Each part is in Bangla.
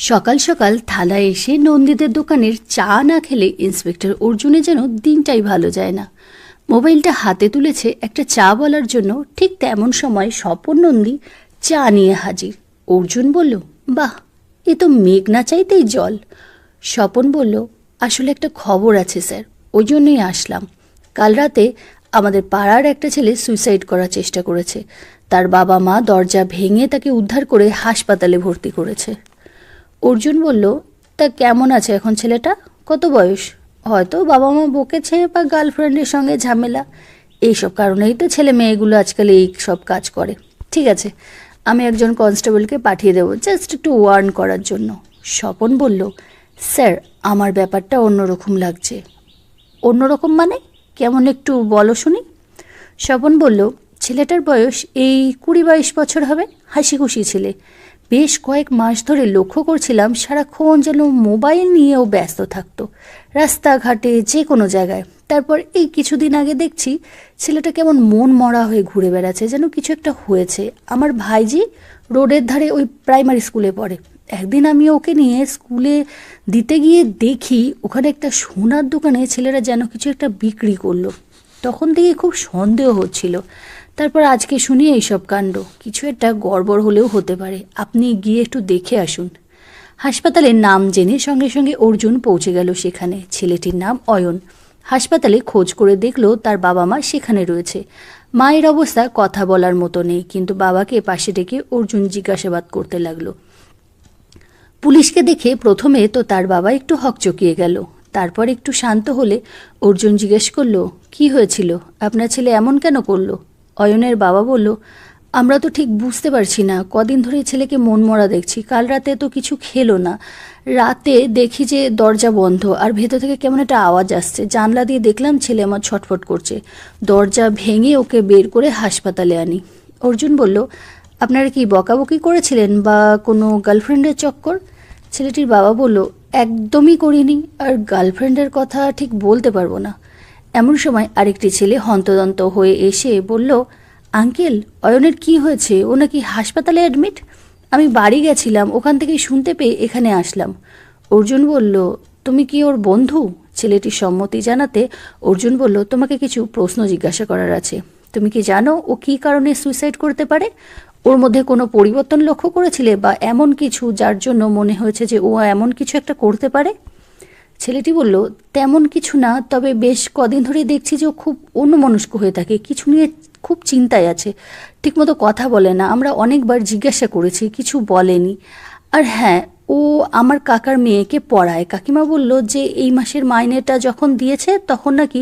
সকাল সকাল থানায় এসে নন্দীদের দোকানের চা না খেলে ইন্সপেক্টর অর্জুনের যেন দিনটাই ভালো যায় না। মোবাইলটা হাতে তুলেছে একটা চা বলার জন্য, ঠিক তেমন সময় স্বপন নন্দী চা নিয়ে হাজির। অর্জুন বলল, বাহ, এ তো মেঘ না চাইতেই জল। স্বপন বলল, আসলে একটা খবর আছে স্যার, ওই জন্যই আসলাম। কাল রাতে আমাদের পাড়ার একটা ছেলে সুইসাইড করার চেষ্টা করেছে। তার বাবা মা দরজা ভেঙে তাকে উদ্ধার করে হাসপাতালে ভর্তি করেছে। অর্জুন বলল, তা কেমন আছে এখন ছেলেটা? কত বয়স? হয়তো বাবা মা বকেছে বা গার্লফ্রেন্ডের সঙ্গে ঝামেলা, এইসব কারণেই তো ছেলে মেয়েগুলো আজকাল এই সব কাজ করে। ঠিক আছে, আমি একজন কনস্টেবলকে পাঠিয়ে দেবো জাস্ট একটু ওয়ার্ন করার জন্য। স্বপন বলল, স্যার, আমার ব্যাপারটা অন্যরকম লাগছে। অন্যরকম মানে কেমন, একটু বলো শুনি। স্বপন বলল, ছেলেটার বয়স এই 20-22 বছর হবে, হাসি খুশি ছেলে। বেশ কয়েক মাস ধরে লক্ষ্য করছিলাম সারাক্ষণ যেন মোবাইল নিয়েও ব্যস্ত থাকতো, রাস্তাঘাটে যে কোনো জায়গায়। তারপর এই কিছুদিন আগে দেখছি ছেলেটা কেমন মন মরা হয়ে ঘুরে বেড়াচ্ছে, যেন কিছু একটা হয়েছে। আমার ভাইজি রোডের ধারে ওই প্রাইমারি স্কুলে পড়ে। একদিন আমি ওকে নিয়ে স্কুলে দিতে গিয়ে দেখি ওখানে একটা সোনার দোকানে ছেলেরা যেন কিছু একটা বিক্রি করলো। তখন থেকে খুব সন্দেহ হচ্ছিল। তারপর আজকে শুনি এইসব কাণ্ড। কিছু একটা গড়বড় হলেও হতে পারে, আপনি গিয়ে একটু দেখে আসুন। হাসপাতালের নাম জেনে সঙ্গে সঙ্গে অর্জুন পৌঁছে গেল সেখানে। ছেলেটির নাম অয়ন। হাসপাতালে খোঁজ করে দেখলো তার বাবা মা সেখানে রয়েছে। মায়ের অবস্থা কথা বলার মতো নেই, কিন্তু বাবাকে পাশে ডেকে অর্জুন জিজ্ঞাসাবাদ করতে লাগলো। পুলিশকে দেখে প্রথমে তো তার বাবা একটু হকচকিয়ে গেল, তারপর একটু শান্ত হলে অর্জুন জিজ্ঞেস করলো, কি হয়েছিল, আপনার ছেলে এমন কেন করলো? অয়নের বাবা বলল, আমরা তো ঠিক বুঝতে পারছি না, কদিন ধরে ছেলেকে মনমরা দেখছি। কাল রাতে তো কিছু খেলো না, রাতে দেখি যে দরজা বন্ধ আর ভেতর থেকে কেমন একটা আওয়াজ আসছে। জানলা দিয়ে দেখলাম ছেলে আমার ছটফট করছে। দরজা ভেঙে ওকে বের করে হাসপাতালে আনি। অর্জুন বলল, আপনারা কি বকাবকি করেছিলেন বা কোনো গার্লফ্রেন্ডের চক্কর? ছেলেটির বাবা বলল, একদমই করিনি, আর গার্লফ্রেন্ডের কথা ঠিক বলতে পারবো না। এমন সময় আরেকটি ছেলে হন্তদন্ত হয়ে এসে বলল, আঙ্কেল, অয়নের কি হয়েছে? ও নাকি হাসপাতালে অ্যাডমিট। আমি বাড়ি গেছিলাম, ওখান থেকে শুনতে পেয়ে এখানে আসলাম। অর্জুন বলল, তুমি কি ওর বন্ধু? ছেলেটির সম্মতি জানাতে অর্জুন বলল, তোমাকে কিছু প্রশ্ন জিজ্ঞাসা করার আছে। তুমি কি জানো ও কী কারণে সুইসাইড করতে পারে? ওর মধ্যে কোনো পরিবর্তন লক্ষ্য করেছিলে বা এমন কিছু যার জন্য মনে হয়েছে যে ও এমন কিছু একটা করতে পারে? ছেলেটি বলল, তেমন কিছু না, তবে বেশ কদিন ধরেই দেখছি যে ও খুব অন্যমনস্ক হয়ে থাকে, কিছু নিয়ে খুব চিন্তায় আছে, ঠিকমতো কথা বলে না। আমরা অনেকবার জিজ্ঞাসা করেছি, কিছু বলেনি। আর হ্যাঁ, ও আমার কাকার মেয়েকে পড়ায়। কাকিমা বলল যে এই মাসের মাইনেটা যখন দিয়েছে তখন নাকি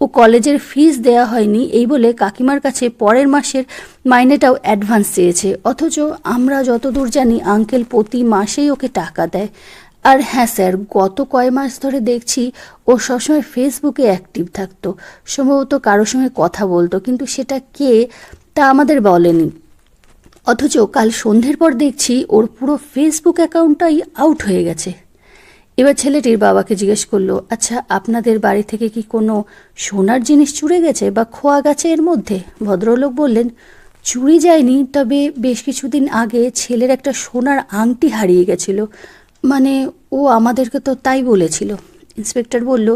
ও কলেজের ফিস দেয়া হয়নি, এই বলে কাকিমার কাছে পরের মাসের মাইনেটাও অ্যাডভান্স চেয়েছে। অথচ আমরা যতদূর জানি আঙ্কেল প্রতি মাসেই ওকে টাকা দেয়। আর হ্যাঁ স্যার, গত কয় মাস ধরে দেখছি ও সবসময় ফেসবুকে অ্যাক্টিভ থাকতো, সম্ভবত কারোর সঙ্গে কথা বলতো, কিন্তু সেটা কে তা আমাদের বলেনি। অথচ কাল সন্ধ্যের পর দেখছি ওর পুরো ফেসবুক অ্যাকাউন্টটাই আউট হয়ে গেছে। এবার ছেলেটির বাবাকে জিজ্ঞেস করলো, আচ্ছা, আপনাদের বাড়ি থেকে কি কোনো সোনার জিনিস চুরি গেছে বা খোয়া গেছে এর মধ্যে? ভদ্রলোক বললেন, চুরি যায়নি, তবে বেশ কিছুদিন আগে ছেলের একটা সোনার আংটি হারিয়ে গেছিল। মানে ও আমাদেরকে তো তাই বলেছিল। ইন্সপেক্টর বলল,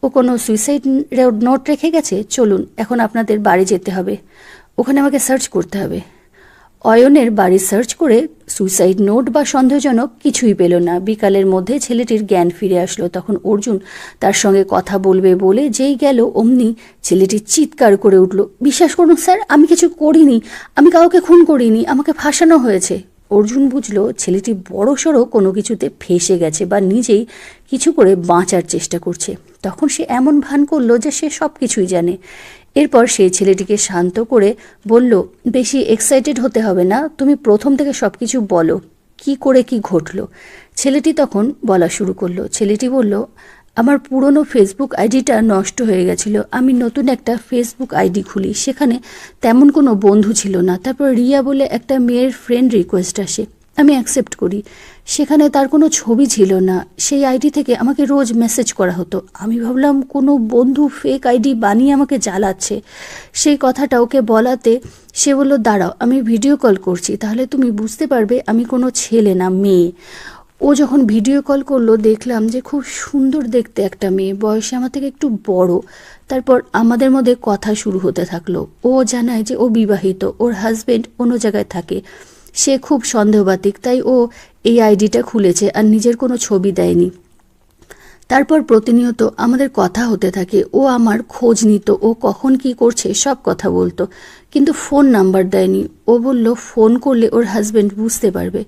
ও কোনো সুইসাইড নোট রেখে গেছে? চলুন, এখন আপনাদের বাড়ি যেতে হবে, ওখানে আমাকে সার্চ করতে হবে। অয়নের বাড়ি সার্চ করে সুইসাইড নোট বা সন্দেহজনক কিছুই পেল না। বিকালের মধ্যে ছেলেটির জ্ঞান ফিরে আসলো। তখন অর্জুন তার সঙ্গে কথা বলবে বলে যেই গেল, অমনি ছেলেটি চিৎকার করে উঠল, বিশ্বাস করুন স্যার, আমি কিছু করিনি, আমি কাউকে খুন করিনি, আমাকে ফাঁসানো হয়েছে। অর্জুন বুঝলো ছেলেটি বড়সড় কোনো কিছুতে ফেঁসে গেছে বা নিজেই কিছু করে বাঁচার চেষ্টা করছে। তখন সে এমন ভান করলো যে সে সব কিছুই জানে। এরপর সেই ছেলেটিকে শান্ত করে বলল, বেশি এক্সাইটেড হতে হবে না, তুমি প্রথম থেকে সব কিছু বলো, কি করে কি ঘটলো। ছেলেটি তখন বলা শুরু করলো। ছেলেটি বলল, আমার পুরনো ফেসবুক আইডিটা নষ্ট হয়ে গেছিল, আমি নতুন একটা ফেসবুক আইডি খুলি, সেখানে তেমন কোনো বন্ধু ছিল না। তারপর রিয়া বলে একটা মেয়ের ফ্রেন্ড রিকোয়েস্ট আসে, আমি অ্যাকসেপ্ট করি। সেখানে তার কোনো ছবি ছিল না, সেই আইডি থেকে আমাকে রোজ মেসেজ করা হতো। আমি ভাবলাম কোনো বন্ধু ফেক আইডি বানিয়ে আমাকে জ্বালাচ্ছে। সেই কথাটা ওকে বলাতে সে বলল, দাঁড়াও, আমি ভিডিও কল করছি, তাহলে তুমি বুঝতে পারবে আমি কোনো ছেলে না মেয়ে। ও যখন ভিডিও কল করলো দেখলাম যে খুব সুন্দর দেখতে একটা মেয়ে, বয়সে আমার থেকে একটু বড়। তারপর আমাদের মধ্যে কথা শুরু হতে থাকলো। ও জানায় যে ও বিবাহিত, ওর হাজবেন্ড অন্য জায়গায় থাকে, সে খুব সন্দেহবাতিক, তাই ও এই আইডিটা খুলেছে আর নিজের কোনো ছবি দেয়নি। তারপর প্রতিনিয়ত আমাদের কথা হতে থাকে, ও আমার খোঁজ নিত, ও কখন কি করছে সব কথা বলতো, কিন্তু ফোন নাম্বার দেয়নি। ও বলল ফোন করলে ওর হাজবেন্ড বুঝতে পারবে।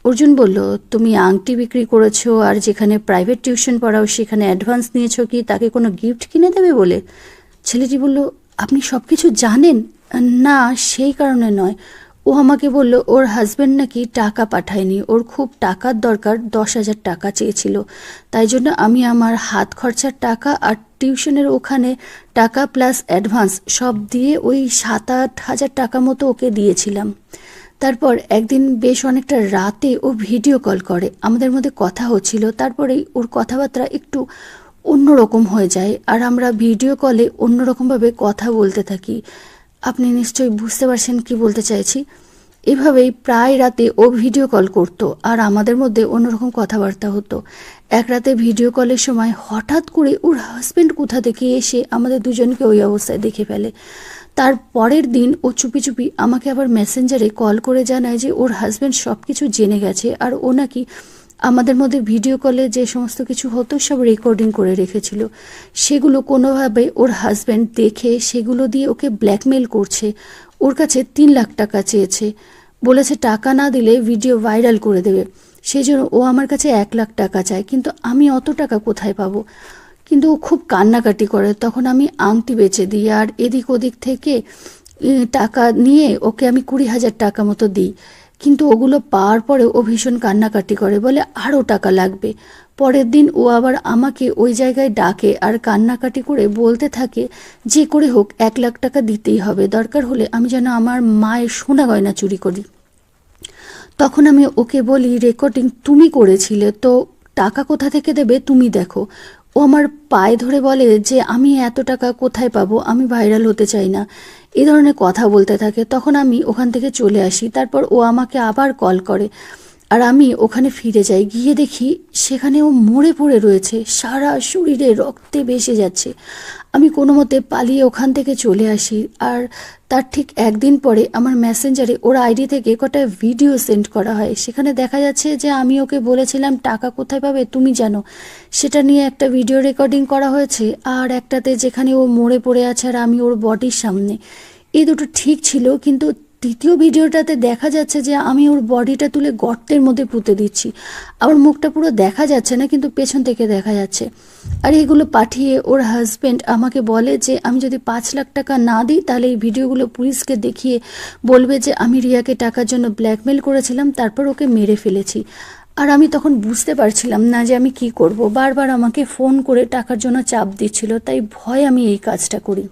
অর্জুন বলল, তুমি আংটি বিক্রি করেছো আর যেখানে প্রাইভেট টিউশন পড়াও সেখানে অ্যাডভান্স নিয়েছো কি তাকে কোনো গিফট কিনে দেবে বলে? ছেলেটি বলল, আপনি সব কিছু জানেন? না, সেই কারণে নয়। ও আমাকে বলল ওর হাজবেন্ড নাকি টাকা পাঠায়নি, ওর খুব টাকার দরকার, 10,000 টাকা চেয়েছিল, তাই জন্য আমি আমার হাত খরচার টাকা আর টিউশনের ওখানে টাকা প্লাস অ্যাডভান্স সব দিয়ে ওই 7-8 হাজার টাকা মতো ওকে দিয়েছিলাম। তারপর একদিন বেশ অনেকটা রাতে ও ভিডিও কল করে, আমাদের মধ্যে কথা হচ্ছিল, তারপরেই ওর কথাবার্তা একটু অন্যরকম হয়ে যায় আর আমরা ভিডিও কলে অন্যরকমভাবে কথা বলতে থাকি। আপনি নিশ্চয়ই বুঝতে পারছেন কি বলতে চাইছি। এভাবেই প্রায় রাতে ও ভিডিও কল করতো আর আমাদের মধ্যে অন্যরকম কথাবার্তা হতো। এক রাতে ভিডিও কলের সময় হঠাৎ করে ওর হাজবেন্ড কোথা থেকে এসে আমাদের দুজনকে ওই অবস্থায় দেখে ফেলে। তার পরের দিন ও চুপি চুপি আমাকে আবার মেসেঞ্জারে কল করে জানায় যে ওর হাজবেন্ড সব কিছু জেনে গেছে আর ও নাকি আমাদের মধ্যে ভিডিও কলে যে সমস্ত কিছু হতো সব রেকর্ডিং করে রেখেছিল, সেগুলো কোনোভাবে ওর হাজব্যান্ড দেখে সেগুলো দিয়ে ওকে ব্ল্যাকমেল করছে। ওর কাছে 3 লাখ টাকা চেয়েছে, বলেছে টাকা না দিলে ভিডিও ভাইরাল করে দেবে। সেই জন্য ও আমার কাছে 1 লাখ টাকা চায়, কিন্তু আমি অত টাকা কোথায় পাবো? কিন্তু ও খুব কান্নাকাটি করে। তখন আমি আংটি বেচে দিই আর এদিক ওদিক থেকে টাকা নিয়ে ওকে আমি 20,000 টাকা মতো দিই, কিন্তু ওগুলো পাওয়ার পরে ও ভীষণ কান্নাকাটি করে, বলে আরও টাকা লাগবে। পরের দিন ও আবার আমাকে ওই জায়গায় ডাকে আর কান্নাকাটি করে বলতে থাকে যে করে হোক 1 লাখ টাকা দিতেই হবে, দরকার হলে আমি যেন আমার মায়ের সোনা গয়না চুরি করি। তখন আমি ওকে বলি, রেকর্ডিং তুমি করেছিলে তো, টাকা কোথা থেকে দেবে তুমি দেখো। ও আমার পায়ে ধরে বলে যে আমি এত টাকা কোথায় পাবো, আমি ভাইরাল হতে চাই না, এই ধরনের কথা বলতে থাকে। তখন আমি ওখান থেকে চলে আসি। তারপর ও আমাকে আবার কল করে আর আমি ওখানে ফিরে যাই, গিয়ে দেখি সেখানে ও মরে পড়ে রয়েছে, সারা শরীরে রক্তে ভেসে যাচ্ছে। আমি কোনো মতে পালিয়ে ওখান থেকে চলে আসি আর তার ঠিক একদিন পরে আমার মেসেঞ্জারে ওর আইডি থেকে কটা ভিডিও সেন্ড করা হয়। সেখানে দেখা যাচ্ছে যে আমি ওকে বলেছিলাম টাকা কোথায় পাবে তুমি জানো, সেটা নিয়ে একটা ভিডিও রেকর্ডিং করা হয়েছে, আর একটাতে যেখানে ও মরে পড়ে আছে আর আমি ওর বডির সামনে। এই দুটো ঠিক ছিল, কিন্তু তৃতীয় ভিডিওটাতে দেখা যাচ্ছে যে আমি ওর বডিটা তুলে গর্তের মধ্যে পুঁতে দিচ্ছি। আমার মুখটা পুরো দেখা যাচ্ছে না, কিন্তু পেছন থেকে দেখা যাচ্ছে। আর এগুলো পাঠিয়ে ওর হাজব্যান্ড আমাকে বলে যে আমি যদি 5 লাখ টাকা না দিই তাহলে এই ভিডিওগুলো পুলিশকে দেখিয়ে বলবে যে আমি রিয়াকে টাকার জন্য ব্ল্যাকমেল করেছিলাম, তারপর ওকে মেরে ফেলেছি। আর আমি তখন বুঝতে পারছিলাম না যে আমি কি করব। বারবার আমাকে ফোন করে টাকার জন্য চাপ দিচ্ছিল, তাই ভয় আমি এই কাজটা করি।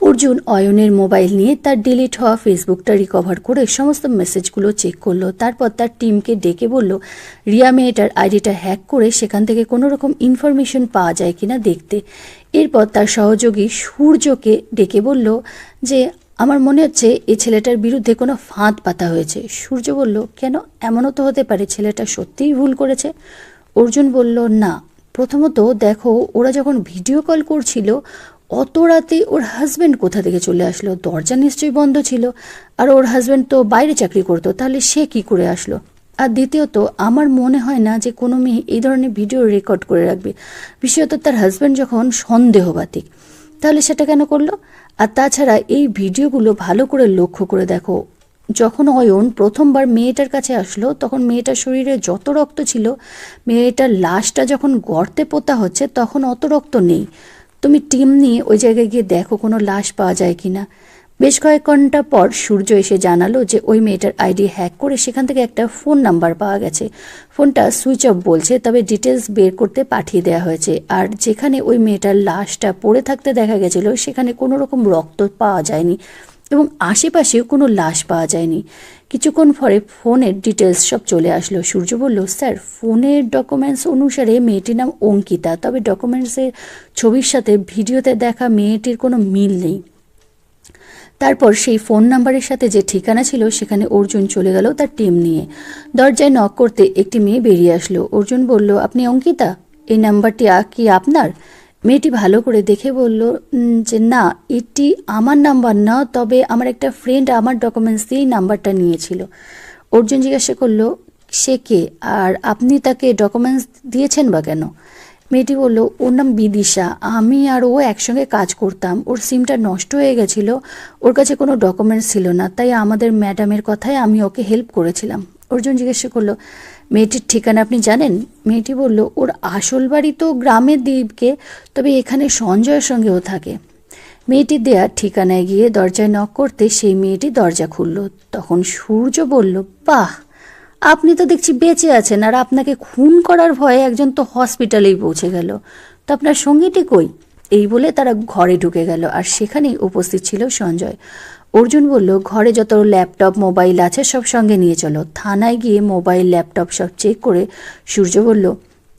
অর্জুন অয়নের মোবাইল নিয়ে তার ডিলিট হওয়া ফেসবুকটা রিকভার করে সমস্ত মেসেজগুলো চেক করলো। তারপর তার টিমকে ডেকে বলল রিয়া মেয়েটার আইডিটা হ্যাক করে সেখান থেকে কোনো রকম ইনফরমেশন পাওয়া যায় কিনা দেখতে। এরপর তার সহযোগী সূর্যকে ডেকে বলল যে আমার মনে হচ্ছে এই ছেলেটার বিরুদ্ধে কোনো ফাঁদ পাতা হয়েছে। সূর্য বলল, কেন? এমনও তো হতে পারে ছেলেটা সত্যিই ভুল করেছে। অর্জুন বলল, না, প্রথমত দেখো ওরা যখন ভিডিও কল করছিল অত রাতে ওর হাজব্যান্ড কোথা থেকে চলে আসলো? দরজা নিশ্চয়ই বন্ধ ছিল, আর ওর হাজব্যান্ড তো বাইরে চাকরি করতো, তাহলে সে কি করে আসলো? আর দ্বিতীয়ত আমার মনে হয় না যে কোনো মেয়ে এই ধরনের ভিডিও রেকর্ড করে রাখবে, বিশেষত তার হাজব্যান্ড যখন সন্দেহবাতিক, তাহলে সেটা কেন করলো? আর তাছাড়া এই ভিডিওগুলো ভালো করে লক্ষ্য করে দেখো, যখন অয়ন প্রথমবার মেয়েটার কাছে আসলো তখন মেয়েটার শরীরে যত রক্ত ছিল, মেয়েটার লাশটা যখন গর্তে পোতা হচ্ছে তখন অত রক্ত নেই। তুমি টিম নিয়ে ওই জায়গায় গিয়ে দেখো কোনো লাশ পাওয়া যায় কিনা। বেশ কয়েক ঘন্টা পর সূর্য এসে জানালো যে ওই মেয়েটার আইডি হ্যাক করে সেখান থেকে একটা ফোন নাম্বার পাওয়া গেছে। ফোনটা সুইচ অফ বলছে, তবে ডিটেলস বের করতে পাঠিয়ে দেওয়া হয়েছে। আর যেখানে ওই মেয়েটার লাশটা পড়ে থাকতে দেখা গেছিল সেখানে কোনো রকম রক্ত পাওয়া যায়নি এবং আশেপাশেও কোনো লাশ পাওয়া যায়নি। কিছুক্ষণ পরে ফোনের ডিটেলস সব চলে আসলো। সূর্য বলল, স্যার ফোনের ডকুমেন্টস অনুসারে মেয়েটির নাম অঙ্কিতা, তবে ডকুমেন্টসের ছবির সাথে ভিডিওতে দেখা মেয়েটির কোনো মিল নেই। তারপর সেই ফোন নাম্বারের সাথে যে ঠিকানা ছিল সেখানে অর্জুন চলে গেল তার টিম নিয়ে। দরজায় নক করতে একটি মেয়ে বেরিয়ে আসলো। অর্জুন বলল, আপনি অঙ্কিতা? এই নাম্বারটি কি আপনার? মেয়েটি ভালো করে দেখে বলল যে না, এটি আমার নাম্বার না, তবে আমার একটা ফ্রেন্ড আমার ডকুমেন্টস দিয়ে নাম্বারটা নিয়েছিল। অর্জুন জিজ্ঞাসা করলো, সে কে আর আপনি তাকে ডকুমেন্টস দিয়েছেন বা কেন? মেয়েটি বলল, ওর নাম বিদিশা, আমি আর ও একসঙ্গে কাজ করতাম, ওর সিমটা নষ্ট হয়ে গেছিল, ওর কাছে কোনো ডকুমেন্টস ছিল না, তাই আমাদের ম্যাডামের কথায় আমি ওকে হেল্প করেছিলাম। অর্জুন জিজ্ঞাসা করলো, মেয়েটির ঠিকানা আপনি জানেন? মেয়েটি বলল, ওর আসল বাড়ি তো গ্রামের দিকে, তবে এখানে সঞ্জয়ের সঙ্গেও থাকে। মেয়েটির দেয়া ঠিকানায় গিয়ে দরজায় নক করতে সেই মেয়েটি দরজা খুলল। তখন সূর্য বলল, বাহ, আপনি তো দেখছি বেঁচে আছেন, আর আপনাকে খুন করার ভয়ে একজন তো হসপিটালেই পৌঁছে গেল, তো আপনার সঙ্গীটি কই? এই বলে তারা ঘরে ঢুকে গেল, আর সেখানেই উপস্থিত ছিল সঞ্জয়। অর্জুন বলল, ঘরে যত ল্যাপটপ মোবাইল আছে সব সঙ্গে নিয়ে চলো। থানায় গিয়ে মোবাইল ল্যাপটপ সব চেক করে সূর্য বলল,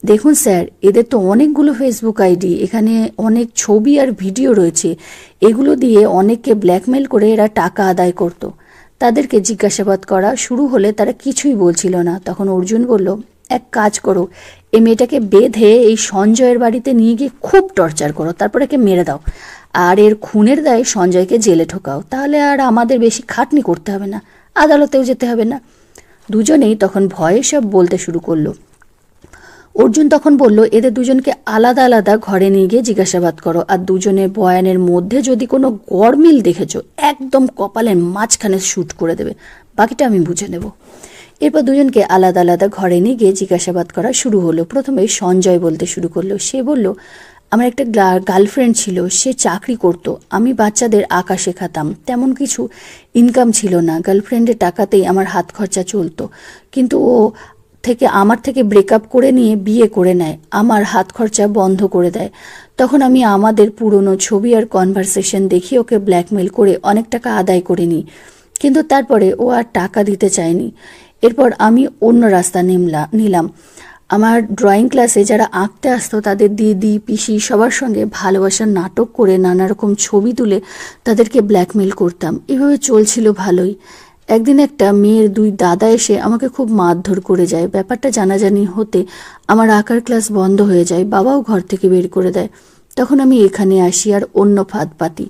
দেখুন স্যার, এদের তো অনেকগুলো ফেসবুক আইডি, এখানে অনেক ছবি আর ভিডিও রয়েছে, এগুলো দিয়ে অনেককে ব্ল্যাকমেল করে এরা টাকা আদায় করত। তাদেরকে জিজ্ঞাসাবাদ করা শুরু হলে তারা কিছুই বলছিল না। তখন অর্জুন বলল, এক কাজ করো, এই মেয়েটাকে বেঁধে এই সঞ্জয়ের বাড়িতে নিয়ে গিয়ে খুব টর্চার করো, তারপর একে মেরে দাও, আর এর খুনের দায়ে সঞ্জয়কে জেলে ঢোকাও, তাহলে আর আমাদের বেশি খাটনি করতে হবে না, আদালতেও যেতে হবে না। দুজনেই তখন ভয়ে সব বলতে শুরু করলো। অর্জুন তখন বলল, এদের দুজনকে আলাদা আলাদা ঘরে নিয়ে গিয়ে জিজ্ঞাসাবাদ করো, আর দুজনের বয়ানের মধ্যে যদি কোনো গড়মিল দেখেছো একদম কপালের মাঝখানে শ্যুট করে দেবে, বাকিটা আমি বুঝে নেব। এরপর দুজনকে আলাদা আলাদা ঘরে নিয়ে গিয়ে জিজ্ঞাসাবাদ করা শুরু হলো। প্রথমে সঞ্জয় বলতে শুরু করলো। সে বলল, আমার একটা গার্লফ্রেন্ড ছিল, সে চাকরি করত, আমি বাচ্চাদের আঁকা শেখাতাম, তেমন কিছু ইনকাম ছিল না, গার্লফ্রেন্ডের টাকাতেই আমার হাত খরচা চলতো, কিন্তু ও আমার থেকে ব্রেকআপ করে নিয়ে বিয়ে করে নেয়, আমার হাত খরচা বন্ধ করে দেয়। তখন আমি আমাদের পুরনো ছবি আর কনভারসেশন দেখি ওকে ব্ল্যাকমেল করে অনেক টাকা আদায় করে নিই, কিন্তু তারপরে ও আর টাকা দিতে চায়নি। এরপর আমি অন্য রাস্তা নিলাম। আমার ড্রয়িং ক্লাসে যারা আঁকতে আসতো তাদের দিদি পিসি সবার সঙ্গে ভালোবাসার নাটক করে নানা রকম ছবি তুলে তাদেরকে ব্ল্যাকমেল করতাম। এভাবে চলছিল ভালোই। একদিন একটা মেয়ের দুই দাদা এসে আমাকে খুব মারধর করে যায়। ব্যাপারটা জানাজানি হতে আমার আঁকার ক্লাস বন্ধ হয়ে যায়, বাবাও ঘর থেকে বের করে দেয়। তখন আমি এখানে আসি আর অন্য ফাঁদ পাতি।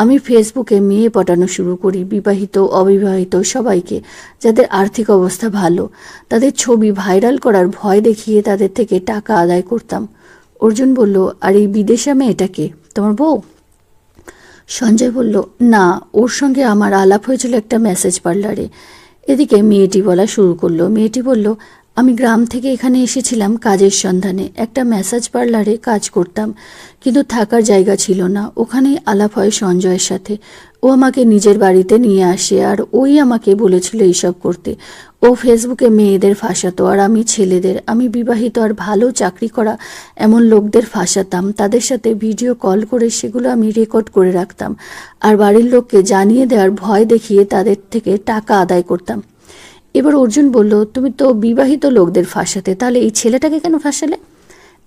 আমি ফেসবুকে মেয়ে পটানো শুরু করি, বিবাহিত অবিবাহিত সবাইকে, যাদের আর্থিক অবস্থা ভালো, তাদের ছবি ভাইরাল করার ভয় দেখিয়ে তাদের থেকে টাকা আদায় করতাম। অর্জুন বলল, আর এই বিদেশা মেয়েটাকে তোমার বউ? সঞ্জয় বলল, না, ওর সঙ্গে আমার আলাপ হয়েছিল একটা মেসেজ পার্লারে। এদিকে মেয়েটি বলা শুরু করলো। মেয়েটি বলল, আমি গ্রাম থেকে এখানে এসেছিলাম কাজের সন্ধানে, একটা ম্যাসাজ পার্লারে কাজ করতাম, কিন্তু থাকার জায়গা ছিল না। ওখানেই আলাপ হয় সঞ্জয়ের সাথে। ও আমাকে নিজের বাড়িতে নিয়ে আসে, আর ওই আমাকে বলেছিল এইসব করতে। ও ফেসবুকে মেয়েদের ফাঁসাতো, আর আমি ছেলেদের, আমি বিবাহিত আর ভালো চাকরি করা এমন লোকদের ফাঁসাতাম। তাদের সাথে ভিডিও কল করে সেগুলো আমি রেকর্ড করে রাখতাম, আর বাড়ির লোককে জানিয়ে দেওয়ার ভয় দেখিয়ে তাদের থেকে টাকা আদায় করতাম। এবার অর্জুন বলল, তুমি তো বিবাহিত লোকদের ফাঁসাতে, তাহলে এই ছেলেটাকে কেন ফাঁসালে?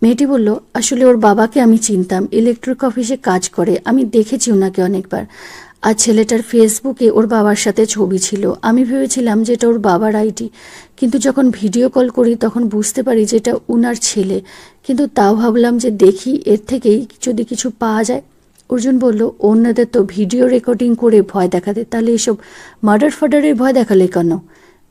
মেয়েটি বলল, আসলে ওর বাবাকে আমি চিনতাম, ইলেকট্রিক অফিসে কাজ করে, আমি দেখেছি ওনাকে অনেকবার। আর ছেলেটার ফেসবুকে ওর বাবার সাথে ছবি ছিল। আমি ভেবেছিলাম যে এটা ওর বাবার আইডি, কিন্তু যখন ভিডিও কল করি তখন বুঝতে পারি যে এটা উনার ছেলে, কিন্তু তাও ভাবলাম যে দেখি এর থেকেই যদি কিছু পাওয়া যায়। অর্জুন বলল, অন্যদের তো ভিডিও রেকর্ডিং করে ভয় দেখাতে, তাহলে এসব মার্ডার ফার্ডারের ভয় দেখালে কেন?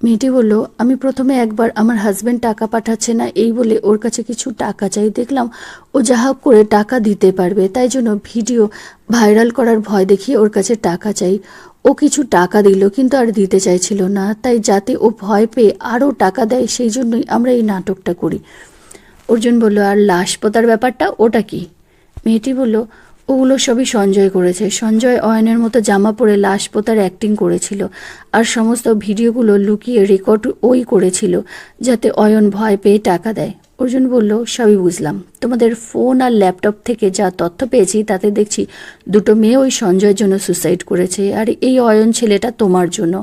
মেয়েটি বলল, আমি প্রথমে একবার আমার হাজব্যান্ড টাকা পাঠাচ্ছে না এই বলে ওর কাছে কিছু টাকা চাই, দেখলাম ও যা হোক করে টাকা দিতে পারবে, তাই জন্য ভিডিও ভাইরাল করার ভয় দেখিয়ে ওর কাছে টাকা চাই। ও কিছু টাকা দিল, কিন্তু আর দিতে চাইছিল না, তাই যাতে ও ভয় পেয়ে আরও টাকা দেয় সেই জন্যই আমরা এই নাটকটা করি। অর্জুন বলল, আর লাশ পোতার ব্যাপারটা, ওটা কি? মেয়েটি বলল, ওগুলো সবই সঞ্জয় করেছে। সঞ্জয় অয়নের মতো জামা পরে লাশ পোতার অ্যাক্টিং করেছিল, আর সমস্ত ভিডিওগুলো লুকিয়ে রেকর্ড ওই করেছিল যাতে অয়ন ভয় পেয়ে টাকা দেয়। অর্জুন বলল, সবই বুঝলাম, তোমাদের ফোন আর ল্যাপটপ থেকে যা তথ্য পেয়েছি তাতে দেখছি দুটো মেয়ে ওই সঞ্জয়ের জন্য সুসাইড করেছে, আর এই অয়ন ছেলেটা তোমার জন্য।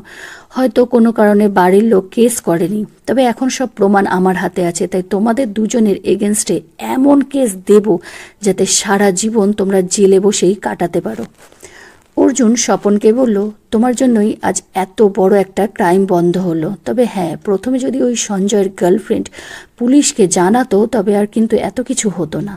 হয়তো কোনো কারণে বাড়ির লোক কেস করেনি, তবে এখন সব প্রমাণ আমার হাতে আছে, তাই তোমাদের দুজনের এগেনস্টে এমন কেস দেব যাতে সারা জীবন তোমরা জেলে বসেই কাটাতে পারো। অর্জুন স্বপনকে বলল, তোমার জন্যই আজ এত বড় একটা ক্রাইম বন্ধ হলো। তবে হ্যাঁ, প্রথমে যদি ওই সঞ্জয়ের গার্লফ্রেন্ড পুলিশকে জানাতো তবে আর কিন্তু এত কিছু হতো না।